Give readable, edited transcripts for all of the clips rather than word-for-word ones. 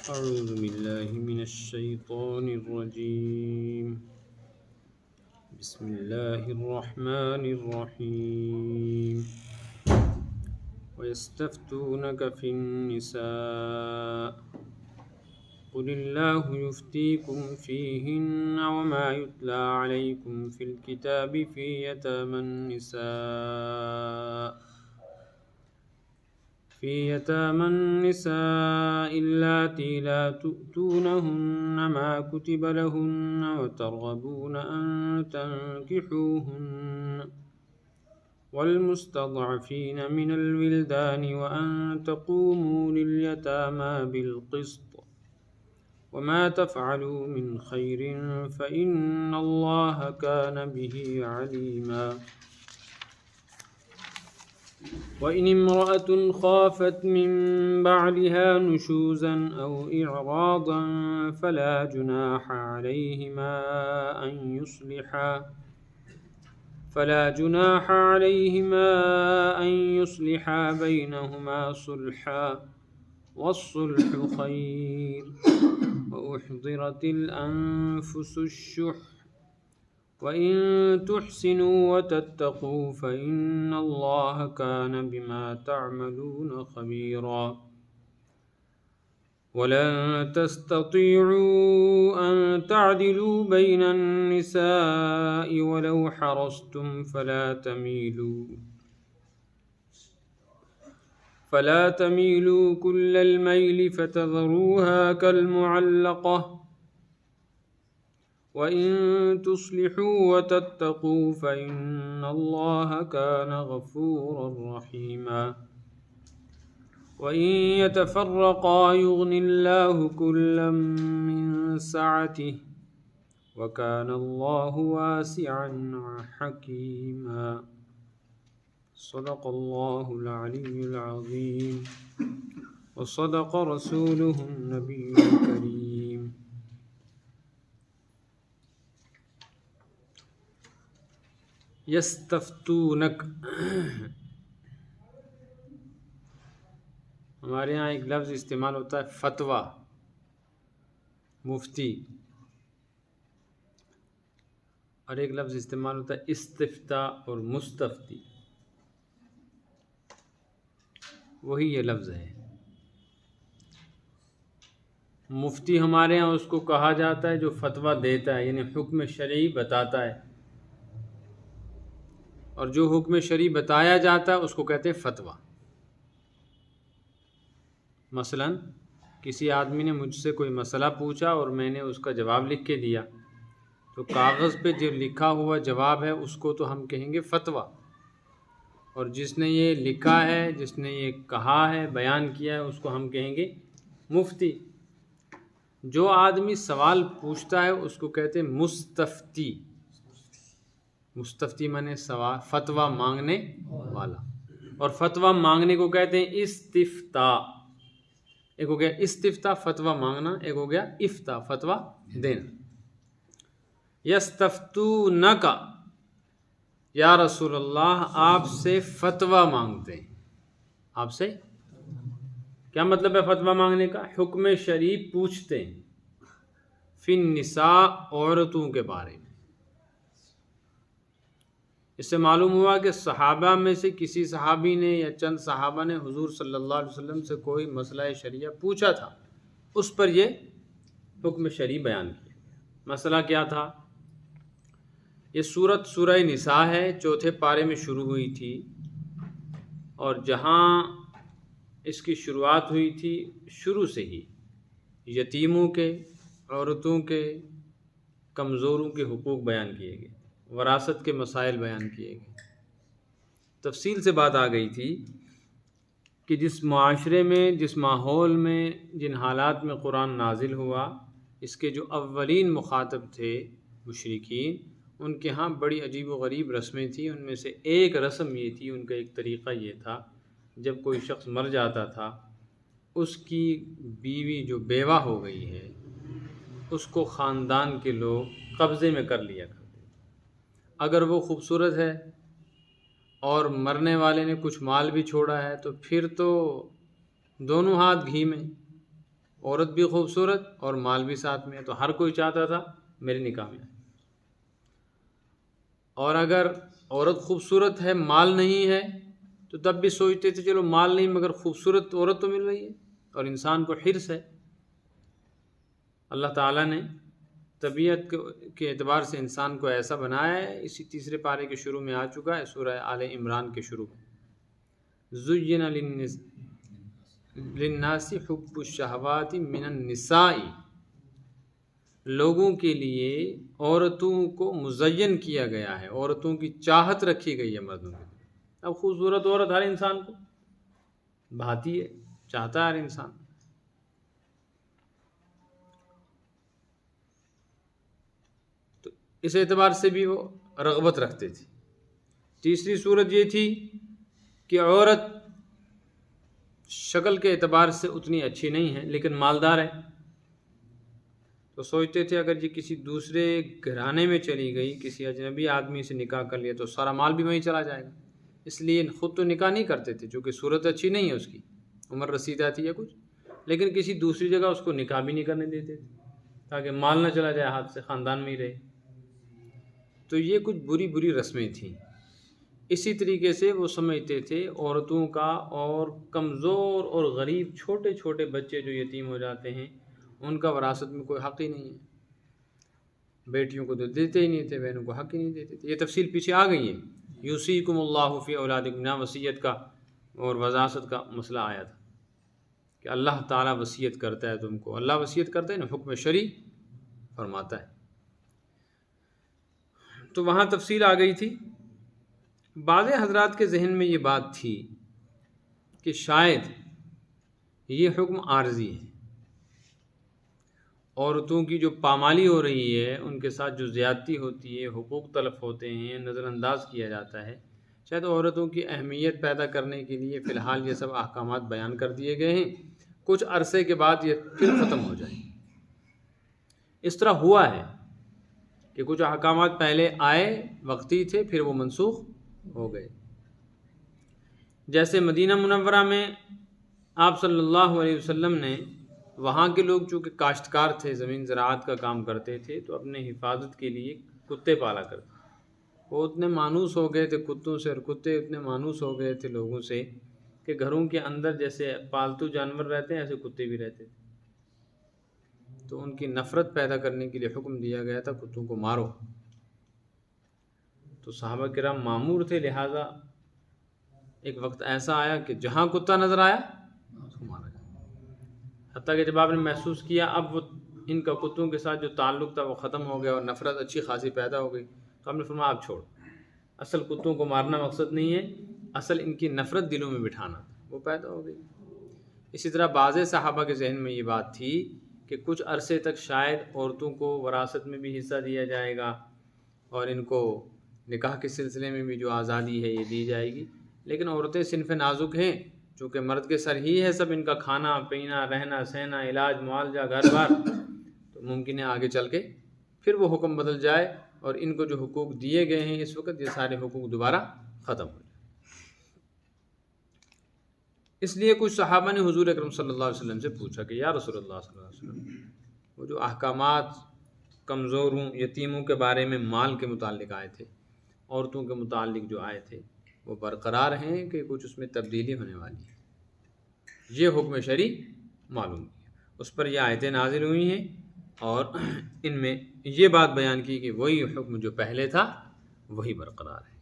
أعوذ بالله من الشيطان الرجيم. بسم الله الرحمن الرحيم. ويستفتونك في النساء قل الله يفتيكم فيهن وما يتلى عليكم في الكتاب في يتامى النساء اللاتي لا تؤتونهن ما كتب لهن وترغبون أن تنكحوهن والمستضعفين من الولدان وأن تقوموا لليتامى بالقسط وما تفعلوا من خير فإن الله كان به عليما. وإن امرأة خافت من بعلها نشوزا أو إعراضا فلا جناح عليهما أن يصلحا بينهما صلحا والصلح خير وأحضرت الأنفس الشح وإن تحسنوا وتتقوا فإن الله كان بما تعملون خبيرا. ولن تستطيعوا أن تعدلوا بين النساء ولو حرصتم فلا تميلوا كل الميل فتذروها كالمعلقة وإن تصلحوا وتتقوا فإن الله كان غفورا رحيما. وإن يتفرقا يغن الله كلا من سعته وكان الله واسعا حكيما. صدق الله العلي العظيم وصدق رسوله النبي الكريم. یستفتونک، ہمارے ہاں ایک لفظ استعمال ہوتا ہے فتویٰ، مفتی، اور ایک لفظ استعمال ہوتا ہے استفتاء اور مستفتی. وہی یہ لفظ ہے. مفتی ہمارے ہاں اس کو کہا جاتا ہے جو فتویٰ دیتا ہے، یعنی حکم شرعی بتاتا ہے، اور جو حکم شرعی بتایا جاتا ہے اس کو کہتے ہیں فتویٰ. مثلا کسی آدمی نے مجھ سے کوئی مسئلہ پوچھا اور میں نے اس کا جواب لکھ کے دیا، تو کاغذ پہ جو لکھا ہوا جواب ہے اس کو تو ہم کہیں گے فتویٰ، اور جس نے یہ لکھا ہے، جس نے یہ کہا ہے، بیان کیا ہے، اس کو ہم کہیں گے مفتی. جو آدمی سوال پوچھتا ہے اس کو کہتے ہیں مستفتی. مستفتی مانے سوال، فتویٰ مانگنے والا. اور فتویٰ مانگنے کو کہتے ہیں استفتاء. ایک ہو گیا استفتاء فتویٰ مانگنا، ایک ہو گیا افتاء فتویٰ دینا. یستفتونک، یا رسول اللہ آپ سے فتویٰ مانگتے ہیں. آپ سے کیا مطلب ہے فتویٰ مانگنے کا؟ حکم شرعی پوچھتے ہیں. فی النساء، عورتوں کے بارے میں. اس سے معلوم ہوا کہ صحابہ میں سے کسی صحابی نے یا چند صحابہ نے حضور صلی اللہ علیہ وسلم سے کوئی مسئلہ شریعہ پوچھا تھا، اس پر یہ حکم شرعی بیان کیا. مسئلہ کیا تھا؟ یہ سورہ نساء ہے، 4 پارے میں شروع ہوئی تھی، اور جہاں اس کی شروعات ہوئی تھی شروع سے ہی یتیموں کے، عورتوں کے، کمزوروں کے حقوق بیان کیے گئے، وراثت کے مسائل بیان کیے گئے. تفصیل سے بات آ گئی تھی کہ جس معاشرے میں، جس ماحول میں، جن حالات میں قرآن نازل ہوا، اس کے جو اولین مخاطب تھے مشرکین، ان کے ہاں بڑی عجیب و غریب رسمیں تھیں. ان میں سے ایک رسم یہ تھی، ان کا ایک طریقہ یہ تھا، جب کوئی شخص مر جاتا تھا، اس کی بیوی جو بیوہ ہو گئی ہے اس کو خاندان کے لوگ قبضے میں کر لیا کرتے. اگر وہ خوبصورت ہے اور مرنے والے نے کچھ مال بھی چھوڑا ہے تو پھر تو دونوں ہاتھ گھی میں. عورت بھی خوبصورت اور مال بھی ساتھ میں ہے، تو ہر کوئی چاہتا تھا میرے نکاح میں آئے۔ اور اگر عورت خوبصورت ہے مال نہیں ہے تو تب بھی سوچتے تھے چلو مال نہیں مگر خوبصورت عورت تو مل رہی ہے، اور انسان کو حرص ہے۔ اللہ تعالیٰ نے طبیعت کے اعتبار سے انسان کو ایسا بنایا ہے، اسی تیسرے پارے کے شروع میں آ چکا ہے، سورہ آل عمران کے شروع میں، زُيِّنَ لِلنَّاسِ حُبُّ الشَّهَوَاتِ مِنَ النِّسَاءِ، لوگوں کے لیے عورتوں کو مزین کیا گیا ہے، عورتوں کی چاہت رکھی گئی ہے مردوں کی۔ اب خوبصورت عورت ہر انسان کو بھاتی ہے، چاہتا ہے ہر انسان، تو اس اعتبار سے بھی وہ رغبت رکھتے تھے۔ تیسری صورت یہ تھی کہ عورت شکل کے اعتبار سے اتنی اچھی نہیں ہے لیکن مالدار ہے، تو سوچتے تھے اگر یہ کسی دوسرے گھرانے میں چلی گئی، کسی اجنبی آدمی سے نکاح کر لیا تو سارا مال بھی وہیں چلا جائے گا، اس لیے خود تو نکاح نہیں کرتے تھے چونکہ صورت اچھی نہیں ہے، اس کی عمر رسیدہ تھی یا کچھ، لیکن کسی دوسری جگہ اس کو نکاح بھی نہیں کرنے دیتے تھے تاکہ مال نہ چلا جائے ہاتھ سے، خاندان میں ہی رہے۔ تو یہ کچھ بری رسمیں تھیں۔ اسی طریقے سے وہ سمجھتے تھے عورتوں کا، اور کمزور اور غریب چھوٹے چھوٹے بچے جو یتیم ہو جاتے ہیں ان کا وراثت میں کوئی حق ہی نہیں ہے، بیٹیوں کو تو دیتے ہی نہیں تھے، بہنوں کو حق ہی نہیں دیتے تھے۔ یہ تفصیل پیچھے آ گئی ہے، یوصیکم اللہ فی اولادکم، یہاں وصیت کا اور وراثت کا مسئلہ آیا تھا کہ اللہ تعالیٰ وصیت کرتا ہے تم کو، اللہ وصیت کرتا ہے نا، حکم شرعی فرماتا ہے، تو وہاں تفصیل آ گئی تھی۔ بعض حضرات کے ذہن میں یہ بات تھی کہ شاید یہ حکم عارضی ہے، عورتوں کی جو پامالی ہو رہی ہے، ان کے ساتھ جو زیادتی ہوتی ہے، حقوق تلف ہوتے ہیں، نظر انداز کیا جاتا ہے، شاید عورتوں کی اہمیت پیدا کرنے کے لیے فی الحال یہ سب احکامات بیان کر دیے گئے ہیں، کچھ عرصے کے بعد یہ پھر ختم ہو جائیں۔ اس طرح ہوا ہے کہ کچھ احکامات پہلے آئے، وقتی تھے، پھر وہ منسوخ ہو گئے۔ جیسے مدینہ منورہ میں آپ صلی اللہ علیہ وسلم نے، وہاں کے لوگ چونکہ کاشتکار تھے، زمین زراعت کا کام کرتے تھے، تو اپنے حفاظت کے لیے کتے پالا کرتے، وہ اتنے مانوس ہو گئے تھے کتوں سے، اور کتے اتنے مانوس ہو گئے تھے لوگوں سے کہ گھروں کے اندر جیسے پالتو جانور رہتے ہیں ایسے کتے بھی رہتے تھے، تو ان کی نفرت پیدا کرنے کے لیے حکم دیا گیا تھا کتوں کو مارو۔ تو صحابہ کرام معمور تھے، لہٰذا ایک وقت ایسا آیا کہ جہاں کتا نظر آیا اس کو مارا گیا، حتیٰ کہ جب آپ نے محسوس کیا اب وہ ان کا کتوں کے ساتھ جو تعلق تھا وہ ختم ہو گیا اور نفرت اچھی خاصی پیدا ہو گئی، تو آپ نے فرمایا آپ چھوڑ، اصل کتوں کو مارنا مقصد نہیں ہے، اصل ان کی نفرت دلوں میں بٹھانا وہ پیدا ہو گئی۔ اسی طرح بعض صحابہ کے ذہن میں یہ بات تھی کہ کچھ عرصے تک شاید عورتوں کو وراثت میں بھی حصہ دیا جائے گا اور ان کو نکاح کے سلسلے میں بھی جو آزادی ہے یہ دی جائے گی، لیکن عورتیں صنف نازک ہیں، چونکہ مرد کے سر ہی ہے سب، ان کا کھانا پینا، رہنا سہنا، علاج معالجہ، گھر بار، تو ممکن ہے آگے چل کے پھر وہ حکم بدل جائے اور ان کو جو حقوق دیے گئے ہیں اس وقت یہ سارے حقوق دوبارہ ختم ہو جائے۔ اس لیے کچھ صحابہ نے حضور اکرم صلی اللہ علیہ وسلم سے پوچھا کہ یا رسول اللہ صلی اللہ علیہ وسلم، وہ جو احکامات کمزوروں، یتیموں کے بارے میں مال کے متعلق آئے تھے، عورتوں کے متعلق جو آئے تھے، وہ برقرار ہیں کہ کچھ اس میں تبدیلی ہونے والی ہے؟ یہ حکم شرعی معلوم کیا، اس پر یہ آیتیں نازل ہوئی ہیں اور ان میں یہ بات بیان کی کہ وہی حکم جو پہلے تھا وہی برقرار ہے۔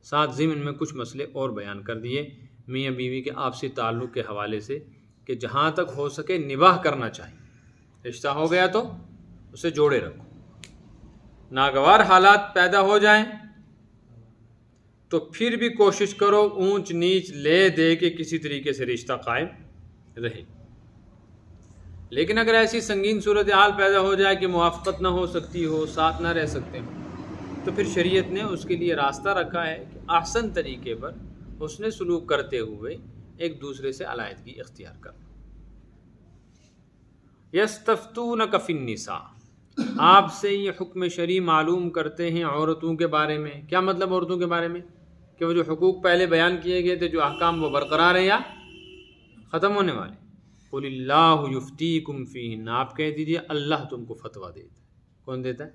ساتھ ضمن میں کچھ مسئلے اور بیان کر دیے میاں بیوی کے آپسی تعلق کے حوالے سے کہ جہاں تک ہو سکے نباہ کرنا چاہیے، رشتہ ہو گیا تو اسے جوڑے رکھو، ناگوار حالات پیدا ہو جائیں تو پھر بھی کوشش کرو اونچ نیچ لے دے کے کسی طریقے سے رشتہ قائم رہے، لیکن اگر ایسی سنگین صورتحال پیدا ہو جائے کہ موافقت نہ ہو سکتی ہو، ساتھ نہ رہ سکتے ہوں، تو پھر شریعت نے اس کے لیے راستہ رکھا ہے کہ احسن طریقے پر حسن سلوک کرتے ہوئے ایک دوسرے سے علیحدگی اختیار کرنا۔ یستفتونک فی النساء، آپ سے یہ حکم شرعی معلوم کرتے ہیں عورتوں کے بارے میں۔ کیا مطلب عورتوں کے بارے میں؟ کہ وہ جو حقوق پہلے بیان کیے گئے تھے، جو احکام، وہ برقرار ہیں یا ختم ہونے والے؟ قل اللہ یفتیکم فیہن، آپ کہہ دیجئے اللہ تم کو فتویٰ دیتا ہے۔ کون دیتا ہے؟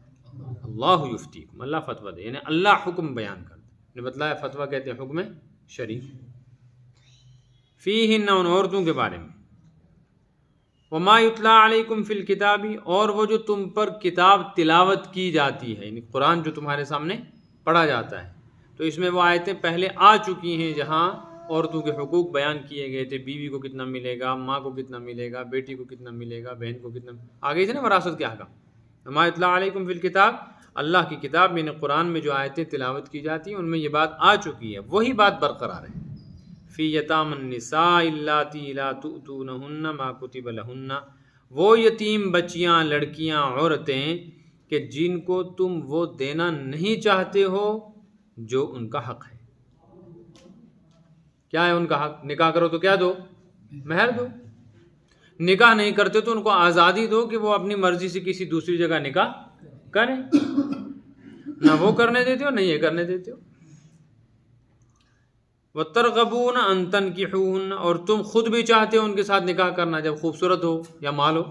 اللہ یفتیکم، اللہ فتویٰ دے، یعنی اللہ حکم بیان کرتا ہے۔ نے بتلایا فتویٰ کہتے ہیں حکم شرعی، فیہن ان عورتوں کے بارے میں، وما یتلا علیکم فی الکتاب، اور وہ جو تم پر کتاب تلاوت کی جاتی ہے، یعنی قرآن جو تمہارے سامنے پڑھا جاتا ہے۔ تو اس میں وہ آیتیں پہلے آ چکی ہیں جہاں عورتوں کے حقوق بیان کیے گئے تھے، بیوی کو کتنا ملے گا، ماں کو کتنا ملے گا، بیٹی کو کتنا ملے گا، بہن کو کتنا، آگے سے نا وراثت کے احکام۔ وما یتلا علیکم فی الکتاب، اللہ کی کتاب میں نے قرآن میں جو آیتیں تلاوت کی جاتی ہیں ان میں یہ بات آ چکی ہے، وہی بات برقرار ہے۔ فی یتام النساء اللاتی لا تؤتونہن ما کتب لہن، وہ یتیم بچیاں، لڑکیاں، عورتیں کہ جن کو تم وہ دینا نہیں چاہتے ہو جو ان کا حق ہے۔ کیا ہے ان کا حق؟ نکاح کرو تو کیا دو؟ مہر دو۔ نکاح نہیں کرتے تو ان کو آزادی دو کہ وہ اپنی مرضی سے کسی دوسری جگہ نکاح کریں، نہ وہ کرنے دیتے ہو نہ یہ کرنے دیتے ہو۔ وَتَرْغَبُونَ أَن تَنْكِحُوهُنَّ، اور تم خود بھی چاہتے ہو ان کے ساتھ نکاح کرنا، جب خوبصورت ہو یا مال ہو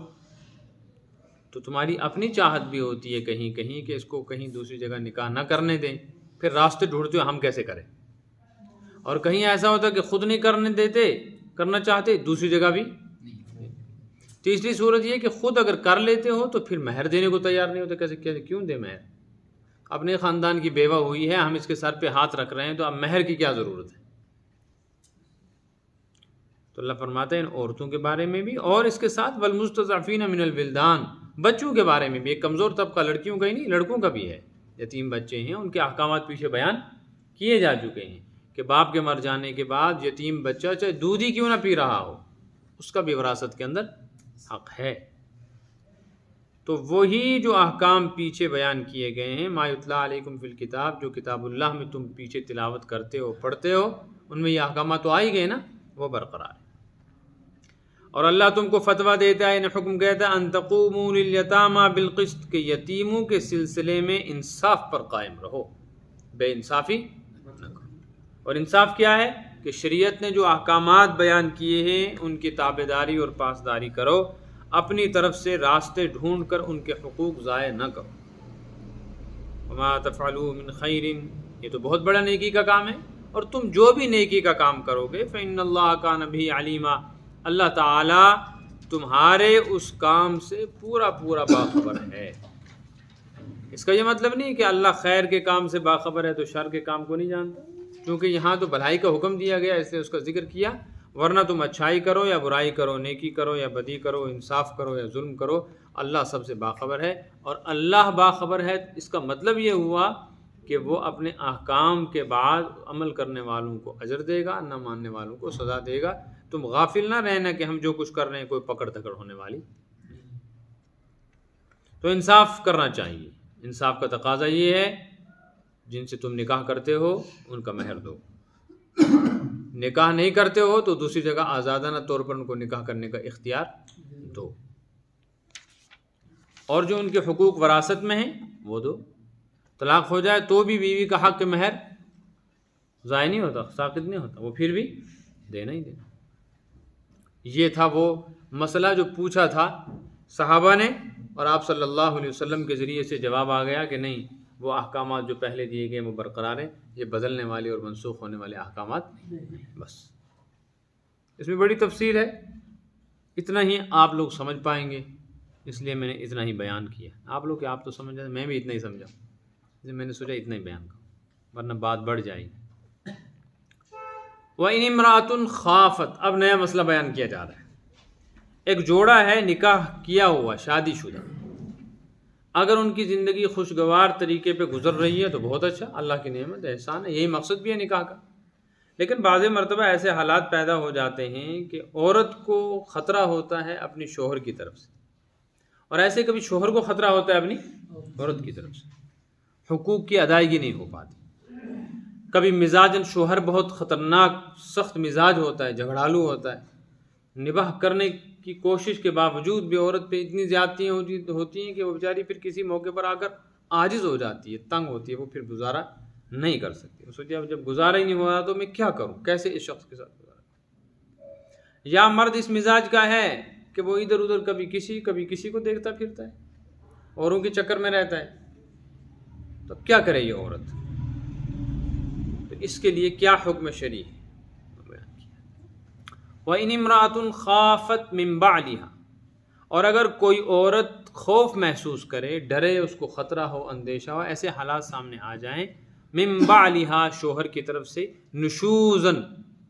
تو تمہاری اپنی چاہت بھی ہوتی ہے کہیں کہیں کہ اس کو کہیں دوسری جگہ نکاح نہ کرنے دیں، پھر راستے ڈھونڈتے ہو ہم کیسے کریں، اور کہیں ایسا ہوتا ہے کہ خود نہیں کرنے دیتے، کرنا چاہتے دوسری جگہ بھی۔ تیسری صورت یہ کہ خود اگر کر لیتے ہو تو پھر مہر دینے کو تیار نہیں ہوتے، کیسے کیوں دے مہر؟ اپنے خاندان کی بیوہ ہوئی ہے، ہم اس کے سر پہ ہاتھ رکھ رہے ہیں تو اب مہر کی کیا ضرورت ہے؟ تو اللہ فرماتا ہے ان عورتوں کے بارے میں بھی، اور اس کے ساتھ والمستضعفین من الولدان، بچوں کے بارے میں بھی، ایک کمزور طبقہ لڑکیوں کا ہی نہیں لڑکوں کا بھی ہے، یتیم بچے ہیں، ان کے احکامات پیچھے بیان کیے جا چکے ہیں کہ باپ کے مر جانے کے بعد یتیم بچہ چاہے دودھ ہی کیوں نہ پی رہا ہو اس کا بھی وراثت کے اندر حق ہے۔ تو وہی جو احکام پیچھے بیان کیے گئے ہیں، ما یتلا علیکم فی الکتاب، جو کتاب اللہ میں تم پیچھے تلاوت کرتے ہو پڑھتے ہو، ان میں یہ احکامات تو آ ہی گئے نا، وہ برقرار ہے۔ اور اللہ تم کو فتویٰ دیتا ہے، انہیں حکم کہتا ہے ان تقوموا للیتامی بالقسط، کہ یتیموں کے سلسلے میں انصاف پر قائم رہو، بے انصافی نہ کرو۔ اور انصاف کیا ہے؟ کہ شریعت نے جو احکامات بیان کیے ہیں ان کی تابعداری اور پاسداری کرو، اپنی طرف سے راستے ڈھونڈ کر ان کے حقوق ضائع نہ کرو۔ وما تفعلوا من خیر، یہ تو بہت بڑا نیکی کا کام ہے، اور تم جو بھی نیکی کا کام کرو گے فإن اللہ کان بہ علیما، اللہ تعالیٰ تمہارے اس کام سے پورا باخبر ہے۔ اس کا یہ مطلب نہیں کہ اللہ خیر کے کام سے باخبر ہے تو شر کے کام کو نہیں جانتا، کیونکہ یہاں تو بھلائی کا حکم دیا گیا اس لیے اس کا ذکر کیا، ورنہ تم اچھائی کرو یا برائی کرو، نیکی کرو یا بدی کرو، انصاف کرو یا ظلم کرو، اللہ سب سے باخبر ہے۔ اور اللہ باخبر ہے اس کا مطلب یہ ہوا کہ وہ اپنے احکام کے بعد عمل کرنے والوں کو اجر دے گا، نہ ماننے والوں کو سزا دے گا۔ تم غافل نہ رہنا کہ ہم جو کچھ کر رہے ہیں کوئی پکڑ دھکڑ ہونے والی۔ تو انصاف کرنا چاہیے، انصاف کا تقاضا یہ ہے جن سے تم نکاح کرتے ہو ان کا مہر دو، نکاح نہیں کرتے ہو تو دوسری جگہ آزادانہ طور پر ان کو نکاح کرنے کا اختیار دو، اور جو ان کے حقوق وراثت میں ہیں وہ دو۔ طلاق ہو جائے تو بھی بیوی کا حق مہر ضائع نہیں ہوتا، ساقط نہیں ہوتا، وہ پھر بھی دینا ہی دینا۔ یہ تھا وہ مسئلہ جو پوچھا تھا صحابہ نے، اور آپ صلی اللہ علیہ وسلم کے ذریعے سے جواب آ گیا کہ نہیں، وہ احکامات جو پہلے دیے گئے وہ برقرار ہیں، یہ بدلنے والے اور منسوخ ہونے والے احکامات بس۔ اس میں بڑی تفصیل ہے، اتنا ہی آپ لوگ سمجھ پائیں گے، اس لیے میں نے اتنا ہی بیان کیا۔ آپ لوگ کہ آپ تو سمجھ جائیں، میں بھی اتنا ہی سمجھا، اس لیے میں نے سوچا اتنا ہی بیان کروں، ورنہ بات بڑھ جائے گی۔ وَإِنِ امْرَأَةٌ خَافَتْ، اب نیا مسئلہ بیان کیا جا رہا ہے۔ ایک جوڑا ہے نکاح کیا ہوا، شادی شدہ، اگر ان کی زندگی خوشگوار طریقے پہ گزر رہی ہے تو بہت اچھا، اللہ کی نعمت احسان ہے، یہی مقصد بھی ہے نکاح کا۔ لیکن بعض مرتبہ ایسے حالات پیدا ہو جاتے ہیں کہ عورت کو خطرہ ہوتا ہے اپنی شوہر کی طرف سے، اور ایسے کبھی شوہر کو خطرہ ہوتا ہے اپنی عورت کی طرف سے، حقوق کی ادائیگی نہیں ہو پاتی۔ کبھی مزاجن شوہر بہت خطرناک سخت مزاج ہوتا ہے، جھگڑالو ہوتا ہے، نباہ کرنے کی کوشش کے باوجود بھی عورت پہ اتنی زیادتیاں ہوتی ہیں کہ وہ بیچاری پھر کسی موقع پر آ کر عاجز ہو جاتی ہے، تنگ ہوتی ہے، وہ پھر گزارا نہیں کر سکتی۔ وہ سوچے اب جب گزارا ہی نہیں ہو رہا تو میں کیا کروں، کیسے اس شخص کے ساتھ گزارا۔ یا مرد اس مزاج کا ہے کہ وہ ادھر ادھر کبھی کسی کو دیکھتا پھرتا ہے، اوروں کے چکر میں رہتا ہے، تو کیا کرے یہ عورت؟ تو اس کے لیے کیا حکم شرعی ہے؟ وَإِنِ امْرَأَةٌ خَافَتْ مِنْ بَعْلِهَا، اور اگر کوئی عورت خوف محسوس کرے، ڈرے، اس کو خطرہ ہو، اندیشہ ہو، ایسے حالات سامنے آ جائیں، مِنْ بَعْلِهَا، شوہر کی طرف سے، نشوزن،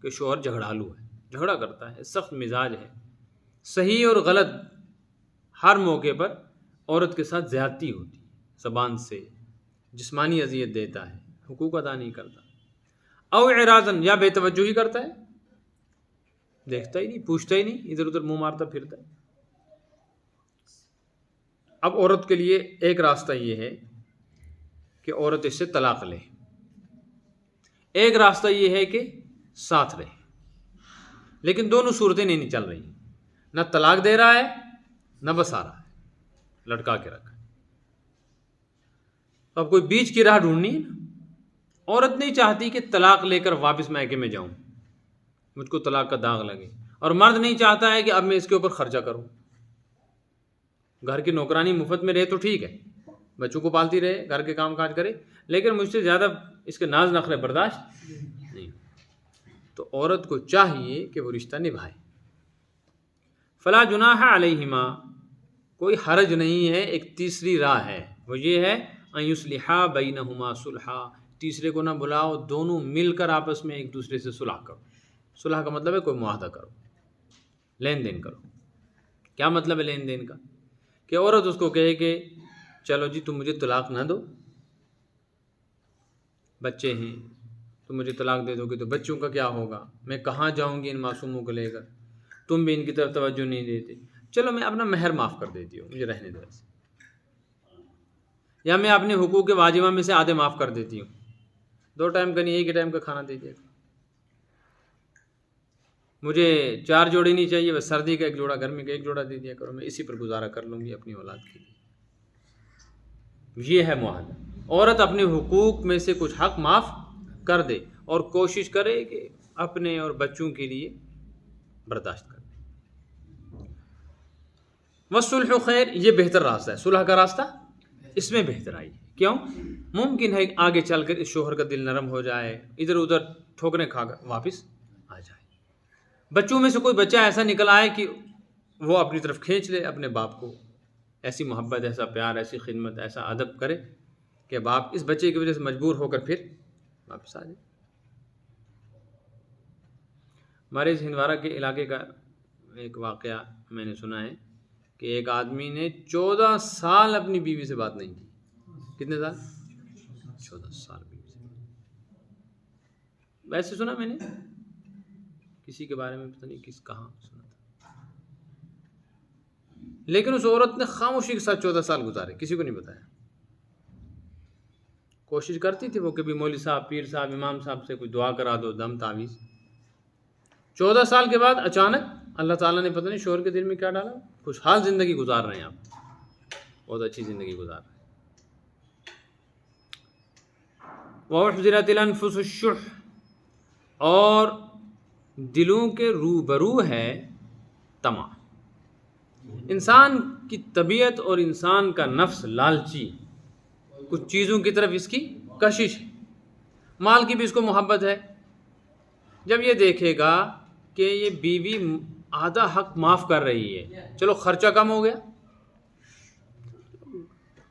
کہ شوہر جھگڑالو ہے، جھگڑا کرتا ہے، سخت مزاج ہے، صحیح اور غلط ہر موقع پر عورت کے ساتھ زیادتی ہوتی ہے، زبان سے جسمانی اذیت دیتا ہے، حقوق ادا نہیں کرتا، او اعراضن، یا بے توجہی کرتا ہے، دیکھتا ہی نہیں، پوچھتا ہی نہیں، ادھر ادھر منہ مارتا پھرتا ہے۔ اب عورت کے لیے ایک راستہ یہ ہے کہ عورت اس سے طلاق لے، ایک راستہ یہ ہے کہ ساتھ رہے، لیکن دونوں صورتیں نہیں چل رہی، نہ طلاق دے رہا ہے نہ بسا رہا ہے، لٹکا کے رکھا ہے۔ اب کوئی بیچ کی راہ ڈھونڈنی ہے نا۔ عورت نہیں چاہتی کہ طلاق لے کر واپس میکے میں جاؤں، مجھ کو طلاق کا داغ لگے، اور مرد نہیں چاہتا ہے کہ اب میں اس کے اوپر خرچہ کروں۔ گھر کی نوکرانی مفت میں رہے تو ٹھیک ہے، بچوں کو پالتی رہے، گھر کے کام کاج کرے، لیکن مجھ سے زیادہ اس کے ناز نخرے برداشت نہیں۔ تو عورت کو چاہیے کہ وہ رشتہ نبھائے۔ فلا جناح علیہما، کوئی حرج نہیں ہے۔ ایک تیسری راہ ہے، وہ یہ ہے ان یصلحا بینہما صلحا، تیسرے کو نہ بلاؤ، دونوں مل کر آپس میں ایک دوسرے سے صلح کرو۔ صلح کا مطلب ہے کوئی معاہدہ کرو، لین دین کرو۔ کیا مطلب ہے لین دین کا؟ کہ عورت اس کو کہے کہ چلو جی تم مجھے طلاق نہ دو، بچے ہیں، تم مجھے طلاق دے دو گے تو بچوں کا کیا ہوگا، میں کہاں جاؤں گی ان معصوموں کو لے کر، تم بھی ان کی طرف توجہ نہیں دیتے، چلو میں اپنا مہر معاف کر دیتی ہوں، مجھے رہنے دو ایسے، یا میں اپنے حقوق واجبہ میں سے آدھے معاف کر دیتی ہوں، 2 ٹائم کا نہیں، ایک ہی ٹائم کا کھانا دے دیا، مجھے 4 جوڑے نہیں چاہیے، بس سردی کا 1 جوڑا، گرمی کا 1 جوڑا دے دیا کرو، میں اسی پر گزارا کر لوں گی اپنی اولاد کے لیے۔ یہ ہے معاہدہ۔ عورت اپنے حقوق میں سے کچھ حق معاف کر دے اور کوشش کرے کہ اپنے اور بچوں کے لیے برداشت کرے۔ والصلح خیر، یہ بہتر راستہ ہے، صلح کا راستہ اس میں بہتر آئی۔ کیوں؟ ممکن ہے آگے چل کر اس شوہر کا دل نرم ہو جائے، ادھر ادھر ٹھوکریں کھا کر واپس آ جائے، بچوں میں سے کوئی بچہ ایسا نکل آئے کہ وہ اپنی طرف کھینچ لے اپنے باپ کو، ایسی محبت، ایسا پیار، ایسی خدمت، ایسا ادب کرے کہ باپ اس بچے کی وجہ سے مجبور ہو کر پھر واپس آ جائے۔ ہمارے اس ہندوارہ کے علاقے کا ایک واقعہ میں نے سنا ہے کہ ایک آدمی نے 14 سال اپنی بیوی سے بات نہیں کی۔ کتنے سال؟ 14 سال بیوی سے۔ ویسے سنا میں نے کسی کے بارے میں، پتہ نہیں کہاں سنا تھا، لیکن اس عورت نے خاموشی کے ساتھ 14 سال گزارے، کسی کو نہیں بتایا۔ کوشش کرتی تھی وہ، کبھی مولوی صاحب، پیر صاحب، امام صاحب سے کوئی دعا کرا دو، دم تعویذ۔ 14 سال کے بعد اچانک اللہ تعالیٰ نے پتہ نہیں شوہر کے دل میں کیا ڈالا، خوشحال زندگی گزار رہے ہیں آپ، بہت اچھی زندگی گزار رہے ہیں۔ وَأُحْضِرَتِ الْأَنفُسُ الشُّحَّ، اور دلوں کے روبرو ہے طمع۔ انسان کی طبیعت اور انسان کا نفس لالچی، کچھ چیزوں کی طرف اس کی کشش ہے، مال کی بھی اس کو محبت ہے۔ جب یہ دیکھے گا کہ یہ بیوی آدھا حق معاف کر رہی ہے، چلو خرچہ کم ہو گیا،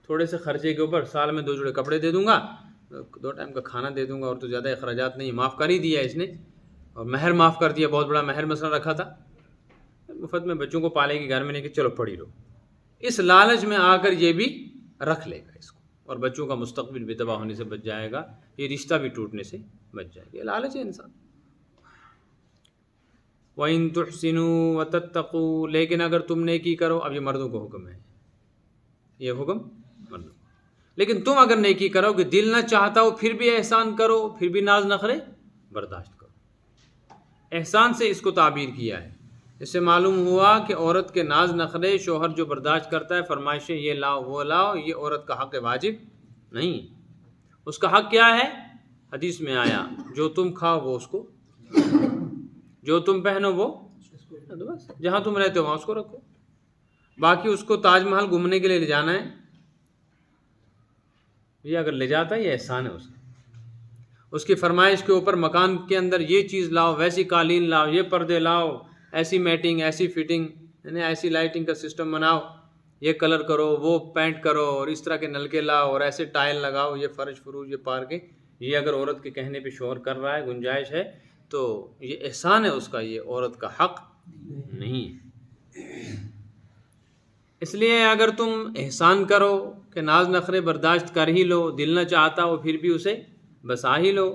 تھوڑے سے خرچے کے اوپر سال میں 2 جوڑے کپڑے دے دوں گا، 2 ٹائم کا کھانا دے دوں گا، اور تو زیادہ اخراجات نہیں، معاف کر ہی دیا اس نے، اور مہر معاف کر دیا، بہت بڑا مہر مسئلہ رکھا تھا، مفت میں بچوں کو پالے گی، گھر میں نہیں کہ چلو پڑھی رہو، اس لالچ میں آ کر یہ بھی رکھ لے گا اس کو، اور بچوں کا مستقبل بھی تباہ ہونے سے بچ جائے گا، یہ رشتہ بھی ٹوٹنے سے بچ جائے گا۔ یہ لالچ ہے انسان۔ وَإِن تُحْسِنُوا وَتَتَّقُوا، لیکن اگر تم نیکی کرو، اب یہ مردوں کو حکم ہے، یہ حکم مردوں، لیکن تم اگر نیکی کرو کہ دل نہ چاہتا ہو پھر بھی احسان کرو، پھر بھی ناز نخرے برداشت کرو۔ احسان سے اس کو تعبیر کیا ہے، اس سے معلوم ہوا کہ عورت کے ناز نخرے شوہر جو برداشت کرتا ہے، فرمائشیں یہ لاؤ وہ لاؤ، یہ عورت کا حق واجب نہیں۔ اس کا حق کیا ہے؟ حدیث میں آیا، جو تم کھاؤ وہ اس کو، جو تم پہنو وہ تو بس جہاں تم رہتے ہو وہاں اس کو رکھو. باقی اس کو تاج محل گھومنے کے لیے لے جانا ہے، یہ اگر لے جاتا ہے یہ احسان ہے اس کی فرمائش کے اوپر مکان کے اندر یہ چیز لاؤ، ویسی قالین لاؤ، یہ پردے لاؤ، ایسی میٹنگ، ایسی فٹنگ، یعنی ایسی لائٹنگ کا سسٹم بناؤ، یہ کلر کرو، وہ پینٹ کرو، اور اس طرح کے نلکے لاؤ، اور ایسے ٹائل لگاؤ، یہ فرش فروش، یہ پارکنگ. یہ اگر عورت کے کہنے پہ شوہر کر رہا ہے، گنجائش ہے، تو یہ احسان ہے اس کا، یہ عورت کا حق نہیں ہے. اس لیے اگر تم احسان کرو کہ ناز نخرے برداشت کر ہی لو، دل نہ چاہتا ہو پھر بھی اسے بسا ہی لو،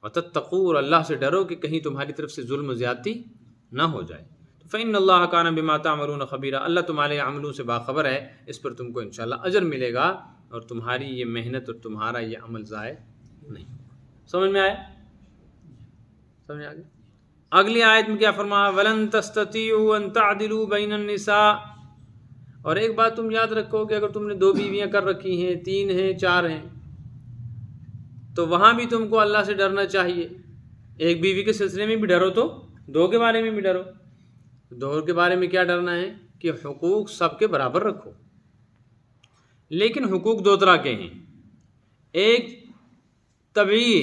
وتتقوا، اور اللہ سے ڈرو کہ کہیں تمہاری طرف سے ظلم و زیادتی نہ ہو جائے. فإن اللہ کان بما تعملون خبیرا، اللہ تمہارے عملوں سے باخبر ہے، اس پر تم کو انشاءاللہ اجر ملے گا، اور تمہاری یہ محنت اور تمہارا یہ عمل ضائع نہیں. سمجھ میں آیا؟ سمجھ آ گیا؟ اگلی آیت میں کیا فرمایا؟ وَلَن تَسْتَطِيعُوا أَن تَعْدِلُوا بَيْنَ النِّسَاءِ. اور ایک بات تم یاد رکھو کہ اگر تم نے 2 بیویاں کر رکھی ہیں، 3 ہیں، 4 ہیں، تو وہاں بھی تم کو اللہ سے ڈرنا چاہیے. ایک بیوی کے سلسلے میں بھی ڈرو تو 2 کے بارے میں بھی ڈرو. 2 کے بارے میں کیا ڈرنا ہے کہ حقوق سب کے برابر رکھو. لیکن حقوق 2 طرح کے ہیں، ایک طبعی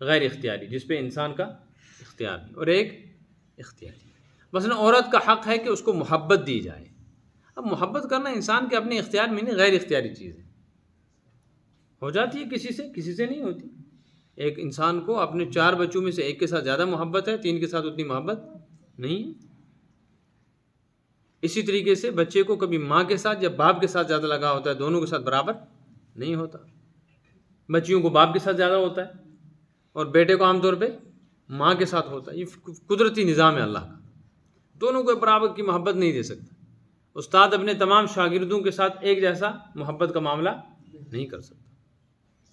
غیر اختیاری جس پہ انسان کا اختیار نہیں، اور ایک اختیاری. مثلا عورت کا حق ہے کہ اس کو محبت دی جائے. اب محبت کرنا انسان کے اپنے اختیار میں نہیں، غیر اختیاری چیز ہے. ہو جاتی ہے کسی سے نہیں ہوتی. ایک انسان کو اپنے 4 بچوں میں سے ایک کے ساتھ زیادہ محبت ہے، 3 کے ساتھ اتنی محبت نہیں ہے. اسی طریقے سے بچے کو کبھی ماں کے ساتھ یا باپ کے ساتھ زیادہ لگا ہوتا ہے، دونوں کے ساتھ برابر نہیں ہوتا. بچیوں کو باپ کے ساتھ زیادہ ہوتا ہے، اور بیٹے کو عام طور پہ ماں کے ساتھ ہوتا ہے. یہ قدرتی نظام ہے اللہ کا، دونوں کو برابر کی محبت نہیں دے سکتا. استاد اپنے تمام شاگردوں کے ساتھ ایک جیسا محبت کا معاملہ نہیں کر سکتا.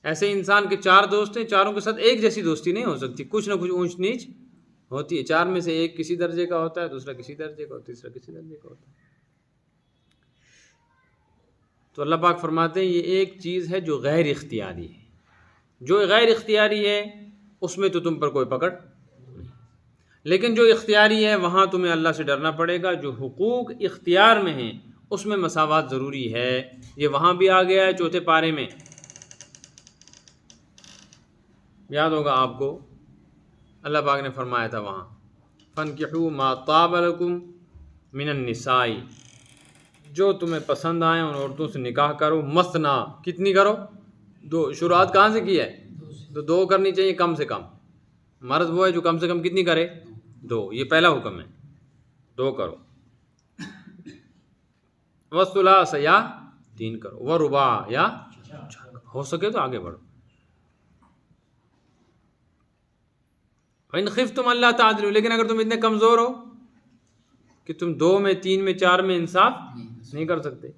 ایسے انسان کے 4 دوست ہیں، چاروں کے ساتھ ایک جیسی دوستی نہیں ہو سکتی، کچھ نہ کچھ اونچ نیچ ہوتی ہے. 4 میں سے ایک کسی درجے کا ہوتا ہے، دوسرا کسی درجے کا، تیسرا کسی درجے کا ہوتا ہے. تو اللہ پاک فرماتے ہیں یہ ایک چیز ہے جو غیر اختیاری ہے. جو غیر اختیاری ہے اس میں تو تم پر کوئی پکڑ نہیں، لیکن جو اختیاری ہے وہاں تمہیں اللہ سے ڈرنا پڑے گا. جو حقوق اختیار میں ہیں اس میں مساوات ضروری ہے. یہ وہاں بھی آ گیا ہے 4 پارے میں، یاد ہوگا آپ کو، اللہ پاک نے فرمایا تھا وہاں فَانْكِحُوا مَا طَابَ لَكُم مِّنَ النِّسَاءِ، جو تمہیں پسند آئیں ان عورتوں سے نکاح کرو. مثنا، کتنی کرو؟ 2. شروعات کہاں سے کی ہے؟ تو 2 کرنی چاہیے کم سے کم. مرد وہ ہے جو کم سے کم کتنی کرے؟ 2. یہ پہلا حکم ہے، 2 کرو. وَالثُّلَاثَ، یا 3 کرو. وَالرُّبَاعَ، یا 4 کرو. ہو سکے تو آگے بڑھو. وَإِنْ خِفْتُمْ أَلَّا تَعْدِلُوا، لیکن اگر تم اتنے کمزور ہو کہ تم 2 میں 3 میں 4 میں انصاف نہیں کر سکتے،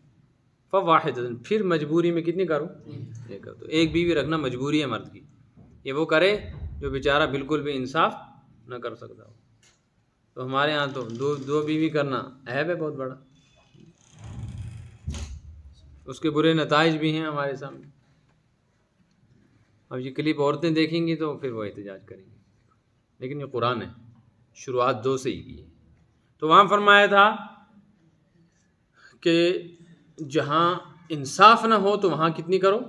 فَوَاحِدَةٌ، پھر مجبوری میں کتنی کرو؟ 1 کرو. تو ایک بیوی رکھنا مجبوری ہے مرد کی. یہ وہ کرے جو بیچارہ بالکل بھی انصاف نہ کر سکتا ہو. تو ہمارے ہاں تو 2 بیوی کرنا عیب ہے بہت بڑا. اس کے برے نتائج بھی ہیں ہمارے سامنے. اب یہ کلپ عورتیں دیکھیں گی تو پھر وہ احتجاج کریں گی، لیکن یہ قرآن ہے، شروعات 2 سے ہی کی ہے. تو وہاں فرمایا تھا کہ جہاں انصاف نہ ہو تو وہاں کتنی کرو.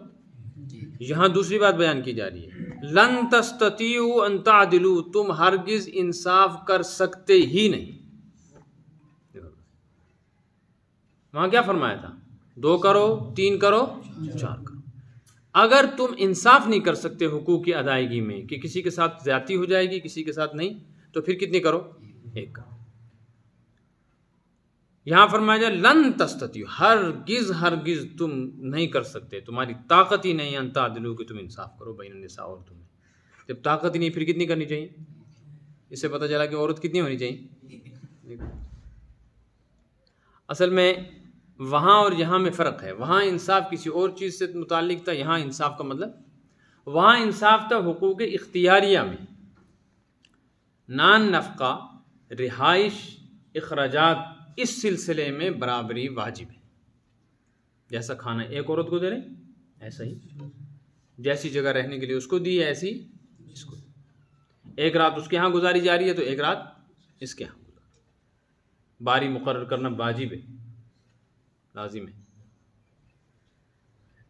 یہاں دوسری بات بیان کی جا رہی ہے، لن تستطیعوا ان تعدلوا، تم ہرگز انصاف کر سکتے ہی نہیں. وہاں کیا فرمایا تھا؟ 2 کرو، 3 کرو، 4 کرو. اگر تم انصاف نہیں کر سکتے حقوق کی ادائیگی میں کہ کسی کے ساتھ زیادتی ہو جائے گی کسی کے ساتھ نہیں، تو پھر کتنی کرو؟ 1 کرو. یہاں فرمایا جائے لن تستطیعوا، ہرگز تم نہیں کر سکتے، تمہاری طاقت ہی نہیں ان تعدلوا کہ تم انصاف کرو بین النساء، عورتوں میں. جب طاقت ہی نہیں پھر کتنی کرنی چاہیے؟ اس سے پتہ چلا کہ عورت کتنی ہونی چاہیے. اصل میں وہاں اور یہاں میں فرق ہے. وہاں انصاف کسی اور چیز سے متعلق تھا، یہاں انصاف کا مطلب وہاں انصاف تھا حقوق اختیاریہ میں. نان نفقہ، رہائش، اخراجات، اس سلسلے میں برابری واجب ہے. جیسا کھانا ایک عورت کو دے رہے ایسا ہی، جیسی جگہ رہنے کے لیے اس کو دی ایسی اس کو. ایک رات اس کے ہاں گزاری جا رہی ہے تو ایک رات اس کے ہاں گزاری، باری مقرر کرنا واجب ہے، لازم ہے۔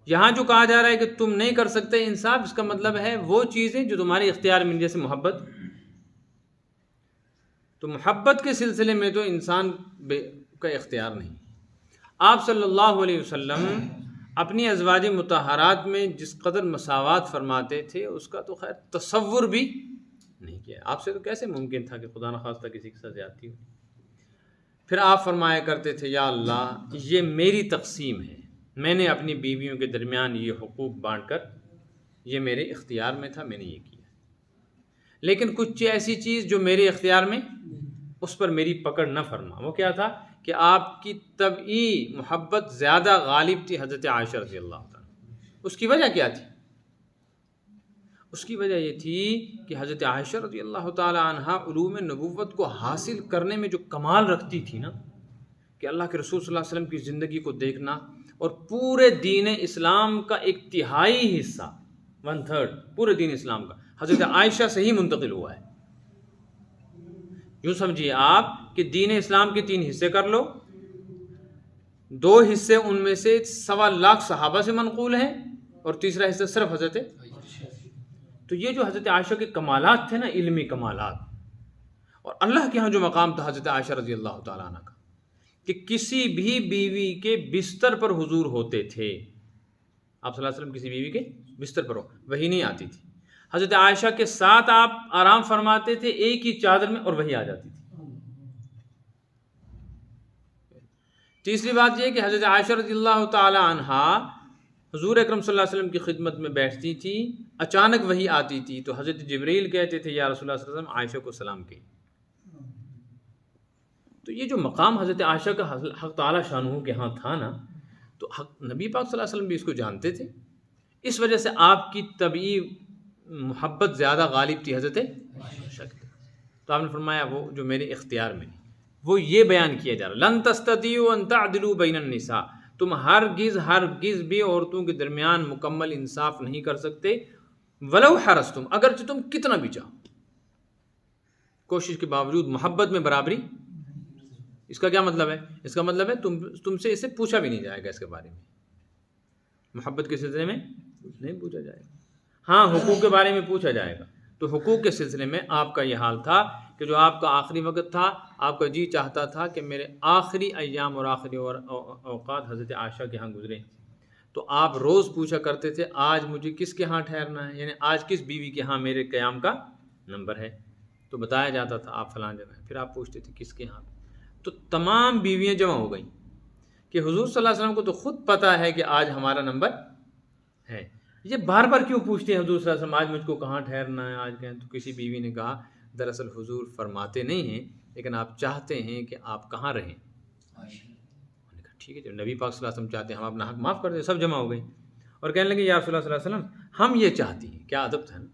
یہاں جو کہا جا رہا ہے کہ تم نہیں کر سکتے انصاف، اس کا مطلب ہے وہ چیزیں جو تمہارے اختیار میں، جیسے محبت، تو محبت کے سلسلے میں تو انسان کا اختیار نہیں۔ آپ صلی اللہ علیہ وسلم اپنی ازواج مطہرات میں جس قدر مساوات فرماتے تھے اس کا تو خیر تصور بھی نہیں کیا۔ آپ سے تو کیسے ممکن تھا کہ خدا نخواستہ کسی کے ساتھ زیادتی ہو؟ پھر آپ فرمایا کرتے تھے یا اللہ یہ میری تقسیم ہے، میں نے اپنی بیویوں کے درمیان یہ حقوق بانٹ کر، یہ میرے اختیار میں تھا، میں نے یہ کیا، لیکن کچھ ایسی چیز جو میرے اختیار میں، اس پر میری پکڑ نہ فرما۔ وہ کیا تھا کہ آپ کی طبعی محبت زیادہ غالب تھی حضرت عائشہ رضی اللہ تعالیٰ۔ اس کی وجہ کیا تھی؟ اس کی وجہ یہ تھی کہ حضرت عائشہ رضی اللہ تعالیٰ عنہ علوم نبوت کو حاصل کرنے میں جو کمال رکھتی تھی نا، کہ اللہ کے رسول صلی اللہ علیہ وسلم کی زندگی کو دیکھنا اور پورے دین اسلام کا ایک تہائی حصہ، 1/3 پورے دین اسلام کا حضرت عائشہ سے ہی منتقل ہوا ہے۔ یوں سمجھیے آپ کہ دین اسلام کے 3 حصے کر لو، 2 حصے ان میں سے 1.25 لاکھ صحابہ سے منقول ہیں اور تیسرا حصہ صرف حضرت۔ تو یہ جو حضرت عائشہ کے کمالات تھے نا، علمی کمالات، اور اللہ کے ہاں جو مقام تھا حضرت عائشہ رضی اللہ تعالیٰ عنہ کا، کہ کسی بھی بیوی کے بستر پر حضور ہوتے تھے۔ آپ صلی اللہ علیہ وسلم کسی بیوی کے بستر پر ہو، وہی نہیں آتی تھی، حضرت عائشہ کے ساتھ آپ آرام فرماتے تھے ایک ہی چادر میں، اور وہی آ جاتی تھی۔ تیسری بات یہ کہ حضرت عائشہ رضی اللہ تعالی عنہا حضور اکرم صلی اللہ علیہ وسلم کی خدمت میں بیٹھتی تھی، اچانک وہی آتی تھی تو حضرت جبریل کہتے تھے یا رسول اللہ صلی اللہ علیہ وسلم عائشہ کو سلام کی۔ تو یہ جو مقام حضرت عائشہ کا حق تعالی شانہ کے ہاں تھا نا، تو نبی پاک صلی اللہ علیہ وسلم بھی اس کو جانتے تھے، اس وجہ سے آپ کی طبعی محبت زیادہ غالب تھی حضرت عائشہ کی۔ تو آپ نے فرمایا وہ جو میرے اختیار میں، وہ یہ بیان کیا جا رہا، لن تستطیعوا ان تعدلوا بین النساء، تم ہرگز بھی عورتوں کے درمیان مکمل انصاف نہیں کر سکتے، ولو حرصتم، اگرچہ تم کتنا بھی چاہو، کوشش کے باوجود محبت میں برابری۔ اس کا کیا مطلب ہے؟ اس کا مطلب ہے تم سے اسے پوچھا بھی نہیں جائے گا، اس کے بارے میں محبت کے سلسلے میں نہیں پوچھا جائے گا۔ ہاں حقوق کے بارے میں پوچھا جائے گا، تو حقوق کے سلسلے میں آپ کا یہ حال تھا کہ جو آپ کا آخری وقت تھا، آپ کا جی چاہتا تھا کہ میرے آخری ایام اور آخری اوقات حضرت عائشہ کے ہاں گزرے، تو آپ روز پوچھا کرتے تھے آج مجھے کس کے ہاں ٹھہرنا ہے، یعنی آج کس بیوی کے ہاں میرے قیام کا نمبر ہے، تو بتایا جاتا تھا آپ فلاں جگہ، پھر آپ پوچھتے تھے کس کے ہاں، تو تمام بیویاں جمع ہو گئیں کہ حضور صلی اللہ علیہ وسلم کو تو خود پتہ ہے کہ آج ہمارا نمبر ہے، یہ بار بار کیوں پوچھتے ہیں حضور صلی اللہ علیہ وسلم آج مجھ کو کہاں ٹھہرنا ہے آج کہیں؟ تو کسی بیوی نے کہا دراصل حضور فرماتے نہیں ہیں لیکن آپ چاہتے ہیں کہ آپ کہاں رہیں۔ انہوں نے کہا ٹھیک ہے، جب نبی پاک صلی اللہ علیہ وسلم چاہتے ہیں ہم اپنا حق معاف کر دیں، سب جمع ہو گئی اور کہنے لگے یا رسول اللہ صلی اللہ علیہ وسلم ہم یہ چاہتی ہیں، کیا ادب تھا نا،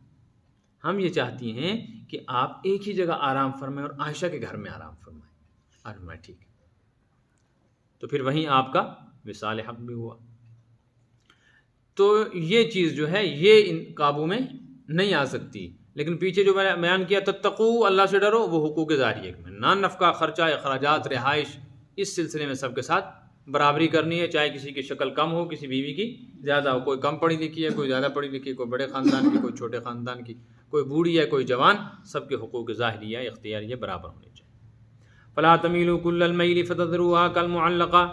ہم یہ چاہتی ہیں کہ آپ ایک ہی جگہ آرام فرمائیں اور عائشہ کے گھر میں آرام فرمائیں۔ اور میں ٹھیک ہے، تو پھر وہیں آپ کا وصال حق بھی ہوا۔ تو یہ چیز جو ہے یہ ان قابو میں نہیں آ سکتی، لیکن پیچھے جو میں نے بیان کیا تتقو، اللہ سے ڈرو، وہ حقوق ظاہریہ میں نان نفقہ، خرچہ، اخراجات، رہائش، اس سلسلے میں سب کے ساتھ برابری کرنی ہے، چاہے کسی کی شکل کم ہو کسی بیوی کی زیادہ ہو، کوئی کم پڑھی لکھی ہے کوئی زیادہ پڑھی لکھی ہے، کوئی بڑے خاندان کی کوئی چھوٹے خاندان کی، کوئی بوڑھی ہے کوئی جوان، سب کے حقوق ظاہریہ اختیاریہ برابر ہونے چاہیے۔ فلا تمیلوا کل المیل فتذروها کالمعلقہ،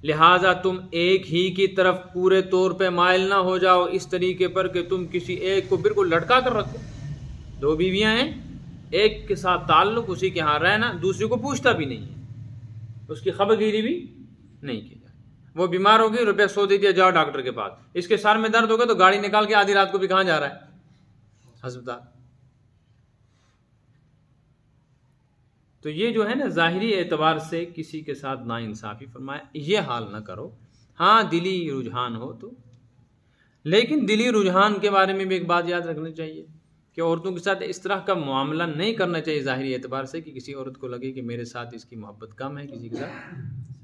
لہٰذا تم ایک ہی کی طرف پورے طور پہ مائل نہ ہو جاؤ اس طریقے پر کہ تم کسی ایک کو بالکل لٹکا کر رکھو۔ 2 بیویاں ہیں، ایک کے ساتھ تعلق اسی کے ہاں رہنا، دوسری کو پوچھتا بھی نہیں ہے، اس کی خبر گیری بھی نہیں کی جائے۔ وہ بیمار ہوگی، روپیہ 100 دے دیا جاؤ ڈاکٹر کے پاس، اس کے سر میں درد ہوگا تو گاڑی نکال کے آدھی رات کو بھی کہاں جا رہا ہے؟ ہسپتال۔ تو یہ جو ہے نا ظاہری اعتبار سے کسی کے ساتھ ناانصافی فرمایا، یہ حال نہ کرو۔ ہاں دلی رجحان ہو تو، لیکن دلی رجحان کے بارے میں بھی ایک بات یاد رکھنی چاہیے کہ عورتوں کے ساتھ اس طرح کا معاملہ نہیں کرنا چاہیے ظاہری اعتبار سے کہ کسی عورت کو لگے کہ میرے ساتھ اس کی محبت کم ہے، کسی کے ساتھ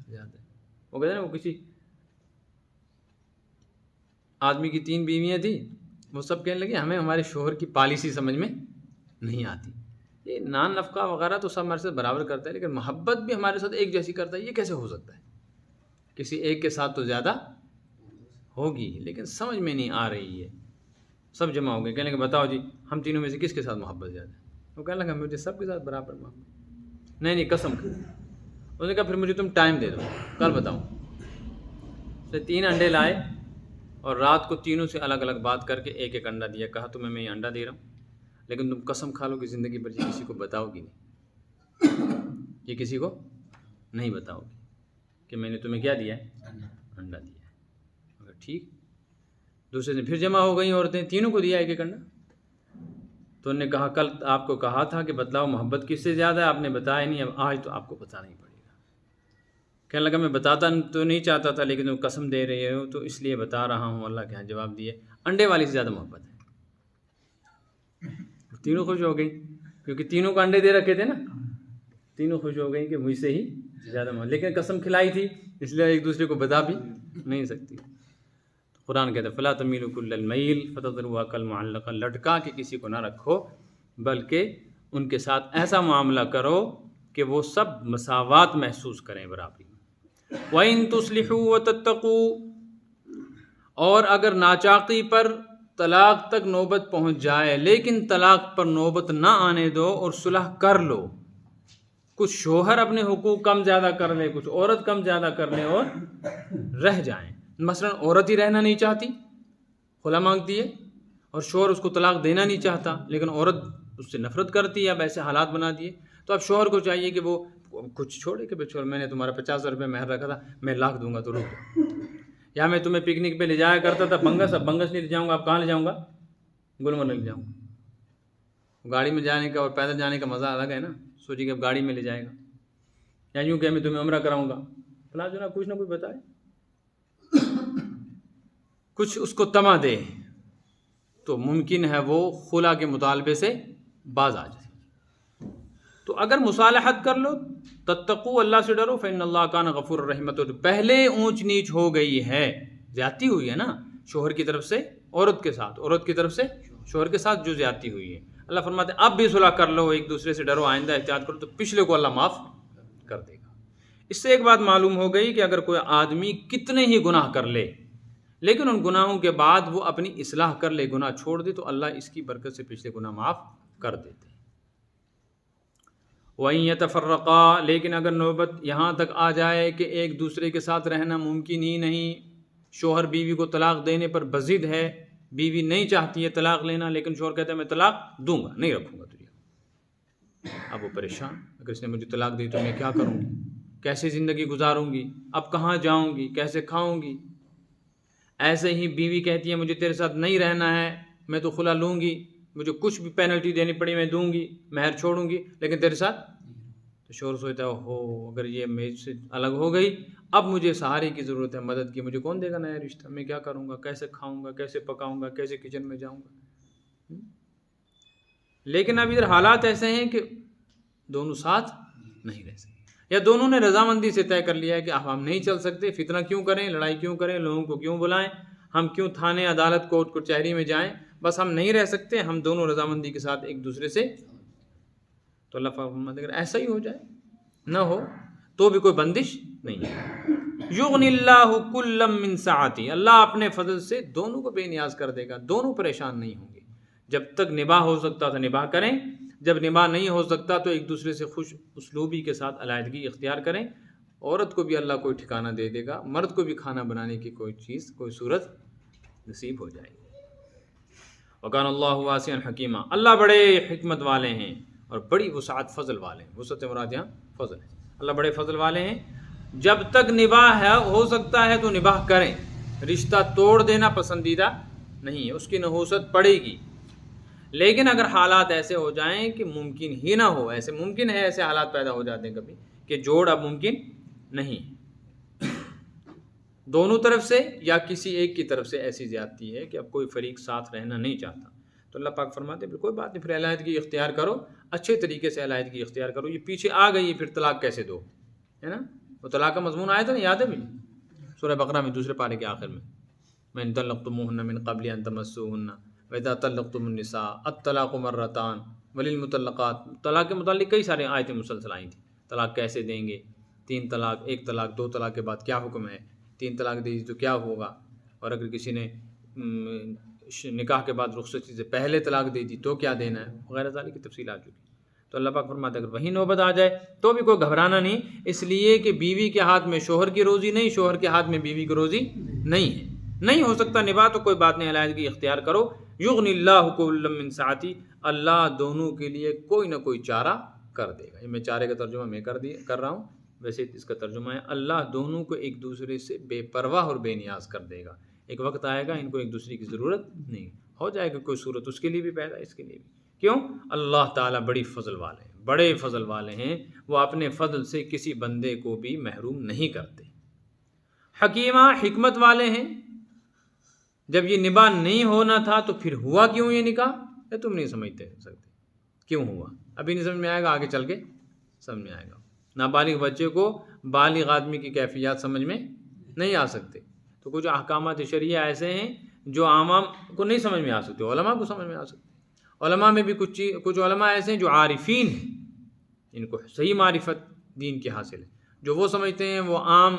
زیادہ ہے۔ وہ کہتے ہیں نا وہ کسی آدمی کی 3 بیویاں تھیں، وہ سب کہنے لگے ہمیں ہمارے شوہر کی پالیسی سمجھ میں نہیں آتی. یہ نان نفقہ وغیرہ تو سب ہمارے ساتھ برابر کرتا ہے، لیکن محبت بھی ہمارے ساتھ ایک جیسی کرتا ہے. یہ کیسے ہو سکتا ہے؟ کسی ایک کے ساتھ تو زیادہ ہوگی، لیکن سمجھ میں نہیں آ رہی ہے. سب جمع ہو گئے، کہنے لگے بتاؤ جی ہم تینوں میں سے کس کے ساتھ محبت زیادہ ہے؟ وہ کہنے لگا مجھے سب کے ساتھ برابر محبت. نہیں قسم کر. اس نے کہا پھر مجھے تم ٹائم دے دو، کل بتاؤں. تو 3 انڈے لائے اور رات کو تینوں سے الگ الگ بات کر کے ایک ایک انڈا دیا. کہا تمہیں میں یہ انڈا دے رہا ہوں، لیکن تم قسم کھا لو کہ زندگی پر یہ کسی کو بتاؤ گی نہیں، یہ کسی کو نہیں بتاؤ گی کہ میں نے تمہیں کیا دیا ہے، انڈا دیا ہے. مگر ٹھیک. دوسرے دن پھر جمع ہو گئی عورتیں، تینوں کو دیا ایک ایک انڈا. تو انہوں نے کہا کل آپ کو کہا تھا کہ بتلاؤ محبت کس سے زیادہ ہے، آپ نے بتایا نہیں، اب آج تو آپ کو بتانا ہی پڑے گا. کہنے لگا میں بتاتا تو نہیں چاہتا تھا، لیکن تم قسم دے رہے ہو تو اس لیے بتا رہا ہوں. اللہ کے ہاں جواب دیے انڈے والی سے زیادہ محبت ہے. تینوں خوش ہو گئی، کیونکہ تینوں کو انڈے دے رکھے تھے نا. تینوں خوش ہو گئی کہ مجھ سے ہی زیادہ محبت، لیکن قسم کھلائی تھی اس لیے ایک دوسرے کو بتا بھی نہیں سکتی. قرآن کہتا ہے فلا تمیلوا کل المیل فتذروها کالمعلقہ، لٹکا کے کسی کو نہ رکھو بلکہ ان کے ساتھ ایسا معاملہ کرو کہ وہ سب مساوات محسوس کریں، برابری. وَإِن تُصْلِحُوا وَتَتَّقُوا، اور اگر ناچاقی پر طلاق تک نوبت پہنچ جائے لیکن طلاق پر نوبت نہ آنے دو اور صلح کر لو. کچھ شوہر اپنے حقوق کم زیادہ کر لے، کچھ عورت کم زیادہ کر لے اور رہ جائیں. مثلا عورت ہی رہنا نہیں چاہتی، خلا مانگتی ہے، اور شوہر اس کو طلاق دینا نہیں چاہتا، لیکن عورت اس سے نفرت کرتی ہے. اب ایسے حالات بنا دیے تو اب شوہر کو چاہیے کہ وہ کچھ چھوڑے کہ چھوڑ، میں نے تمہارا 50 روپے مہر رکھا تھا، میں 1,00,000 دوں گا تو رک. یا میں تمہیں پکنک پہ لے جایا کرتا تھا بنگس، اب بنگس نہیں لے جاؤں گا، اب کہاں لے جاؤں گا؟ گلمرگ لے جاؤں گا. گاڑی میں جانے کا اور پیدل جانے کا مزہ الگ ہے نا. سوچیے کہ اب گاڑی میں لے جائے گا. یا یوں کہ میں تمہیں عمرہ کراؤں گا، فلاں جو نا کچھ نہ کچھ بتائے، کچھ اس کو تما دے تو ممکن ہے وہ خلا کے مطالبے سے باز آ جائے. تو اگر مصالحت کر لو، تتقوا، اللہ سے ڈرو، فإن اللہ کان غفور الرحیم. تو پہلے اونچ نیچ ہو گئی ہے، زیادتی ہوئی ہے نا، شوہر کی طرف سے عورت کے ساتھ، عورت کی طرف سے شوہر کے ساتھ جو زیادتی ہوئی ہے، اللہ فرماتے ہیں اب بھی صلح کر لو، ایک دوسرے سے ڈرو، آئندہ احتیاط کرو، تو پچھلے کو اللہ معاف کر دے گا. اس سے ایک بات معلوم ہو گئی کہ اگر کوئی آدمی کتنے ہی گناہ کر لے لیکن ان گناہوں کے بعد وہ اپنی اصلاح کر لے، گناہ چھوڑ دے، تو اللہ اس کی برکت سے پچھلے گناہ معاف کر دیتے ہیں. وَإِن يَتَفَرَّقَا، لیکن اگر نوبت یہاں تک آ جائے کہ ایک دوسرے کے ساتھ رہنا ممکن ہی نہیں، شوہر بیوی کو طلاق دینے پر بضد ہے، بیوی نہیں چاہتی ہے طلاق لینا، لیکن شوہر کہتا ہے میں طلاق دوں گا، نہیں رکھوں گا تجھے. اب وہ پریشان، اگر اس نے مجھے طلاق دی تو میں کیا کروں گی، کیسے زندگی گزاروں گی، اب کہاں جاؤں گی، کیسے کھاؤں گی. ایسے ہی بیوی کہتی ہے مجھے تیرے ساتھ نہیں رہنا ہے، میں تو خلا لوں گی، مجھے کچھ بھی پینلٹی دینی پڑی میں دوں گی، مہر چھوڑوں گی، لیکن تیرے ساتھ. تو شوہر سوچتا ہے ہو اگر یہ میرے سے الگ ہو گئی، اب مجھے سہارے کی ضرورت ہے، مدد کی، مجھے کون دے گا نیا رشتہ، میں کیا کروں گا، کیسے کھاؤں گا، کیسے پکاؤں گا، کیسے کچن میں جاؤں گا. لیکن اب ادھر حالات ایسے ہیں کہ دونوں ساتھ نہیں رہ سکتے، یا دونوں نے رضامندی سے طے کر لیا ہے کہ اب ہم نہیں چل سکتے، فتنہ کیوں کریں، لڑائی کیوں کریں، لوگوں کو کیوں بلائیں، ہم کیوں تھانے، عدالت، کورٹ کچہری میں جائیں، بس ہم نہیں رہ سکتے، ہم دونوں رضامندی کے ساتھ ایک دوسرے سے. تو اللہ فرماتے ہیں اگر ایسا ہی ہو جائے نہ ہو تو بھی کوئی بندش نہیں ہے. یغنی اللہ کلا من سعتہ، اللہ اپنے فضل سے دونوں کو بے نیاز کر دے گا، دونوں پریشان نہیں ہوں گے. جب تک نباہ ہو سکتا تھا نباہ کریں، جب نباہ نہیں ہو سکتا تو ایک دوسرے سے خوش اسلوبی کے ساتھ علیحدگی اختیار کریں. عورت کو بھی اللہ کوئی ٹھکانہ دے دے گا، مرد کو بھی کھانا بنانے کی کوئی چیز، کوئی صورت نصیب ہو جائے گی. وکان اللہ واسعا حکیما، اللہ بڑے حکمت والے ہیں اور بڑی وسعت فضل والے ہیں. وسعت مراد یہاں فضل ہے، اللہ بڑے فضل والے ہیں. جب تک نباہ ہے ہو سکتا ہے تو نباہ کریں، رشتہ توڑ دینا پسندیدہ نہیں ہے، اس کی نحوست پڑے گی. لیکن اگر حالات ایسے ہو جائیں کہ ممکن ہی نہ ہو، ایسے ممکن ہے، ایسے حالات پیدا ہو جاتے ہیں کبھی کہ جوڑ اب ممکن نہیں، دونوں طرف سے یا کسی ایک کی طرف سے ایسی زیادتی ہے کہ اب کوئی فریق ساتھ رہنا نہیں چاہتا، تو اللہ پاک فرماتے ہیں کوئی بات نہیں، پھر علیحدگی اختیار کرو، اچھے طریقے سے علیحدگی اختیار کرو. یہ پیچھے آ گئی پھر طلاق کیسے دو، ہے نا، وہ طلاق کا مضمون آیا تھا نا، یاد ہے بھی سورہ بقرہ میں دوسرے پارے کے آخر میں، وَإِن طَلَّقْتُمُوهُنَّ مِن قَبْلِ أَن تَمَسُّوهُنَّ وَإِذَا طَلَّقْتُمُ النِّسَاءَ الطَّلَاقُ مَرَّتَانِ وللمطلقات، طلاق کے متعلق کئی سارے آیتیں مسلسل آئی تھیں. طلاق کیسے دیں گے، 3 طلاق، 1 طلاق، 2 طلاق کے بعد کیا حکم ہے، 3 طلاق دے دی تو کیا ہوگا، اور اگر کسی نے نکاح کے بعد رخصتی سے پہلے طلاق دے دی تو کیا دینا ہے، وغیرہ ذالک کی تفصیل آ چکی. تو اللہ پاک فرماتا ہے اگر وہی نوبت آ جائے تو بھی کوئی گھبرانا نہیں، اس لیے کہ بیوی کے ہاتھ میں شوہر کی روزی نہیں، شوہر کے ہاتھ میں بیوی کی روزی نہیں ہے. نہیں ہو سکتا نباہ تو کوئی بات نہیں، علیحدگی اختیار کرو. یغنی اللہ کلا من سعتی، اللہ دونوں کے لیے کوئی نہ کوئی چارہ کر دے گا. یہ میں چارے کا ترجمہ میں کر رہا ہوں، ویسے اس کا ترجمہ ہے اللہ دونوں کو ایک دوسرے سے بے پرواہ اور بے نیاز کر دے گا. ایک وقت آئے گا ان کو ایک دوسرے کی ضرورت نہیں، ہو جائے گا کوئی صورت اس کے لیے بھی پیدا، اس کے لیے بھی. کیوں؟ اللہ تعالیٰ بڑی فضل والے ہیں، بڑے فضل والے ہیں، وہ اپنے فضل سے کسی بندے کو بھی محروم نہیں کرتے. حکیمہ، حکمت والے ہیں. جب یہ نباہ نہیں ہونا تھا تو پھر ہوا کیوں یہ نکاح، یہ تم نہیں سمجھتے سکتے کیوں ہوا. ابھی نہیں سمجھ میں آئے گا، آگے چل کے سمجھ میں آئے گا. نابالغ بچے کو بالغ آدمی کی کیفیات سمجھ میں نہیں آ سکتے، تو کچھ احکامات شرعیہ ایسے ہیں جو عوام کو نہیں سمجھ میں آ سکتے، علماء کو سمجھ میں آ سکتے. علماء میں بھی کچھ علماء ایسے ہیں جو عارفین ہیں، ان کو صحیح معرفت دین کی حاصل ہے، جو وہ سمجھتے ہیں وہ عام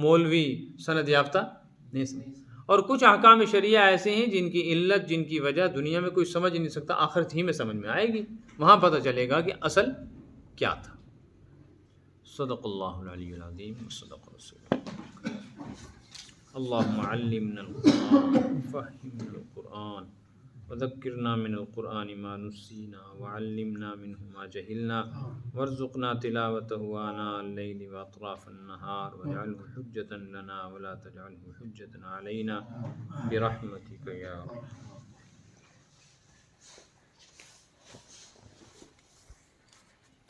مولوی سند یافتہ نہیں سمجھتے. اور کچھ احکام شرعیہ ایسے ہیں جن کی علت، جن کی وجہ دنیا میں کوئی سمجھ نہیں سکتا، آخرت ہی میں سمجھ میں آئے گی، وہاں پتہ چلے گا کہ اصل کیا تھا. صدق اللہ العلی العظیم وصدق رسول اللہم علمنا القرآن فہمنا القرآن وذکرنا من القرآن ما نسینا وعلمنا منه ما جہلنا وارزقنا تلاوته آناء اللیل واطراف النہار واجعله حجة لنا ولا تجعله حجة علینا برحمتک یا رب.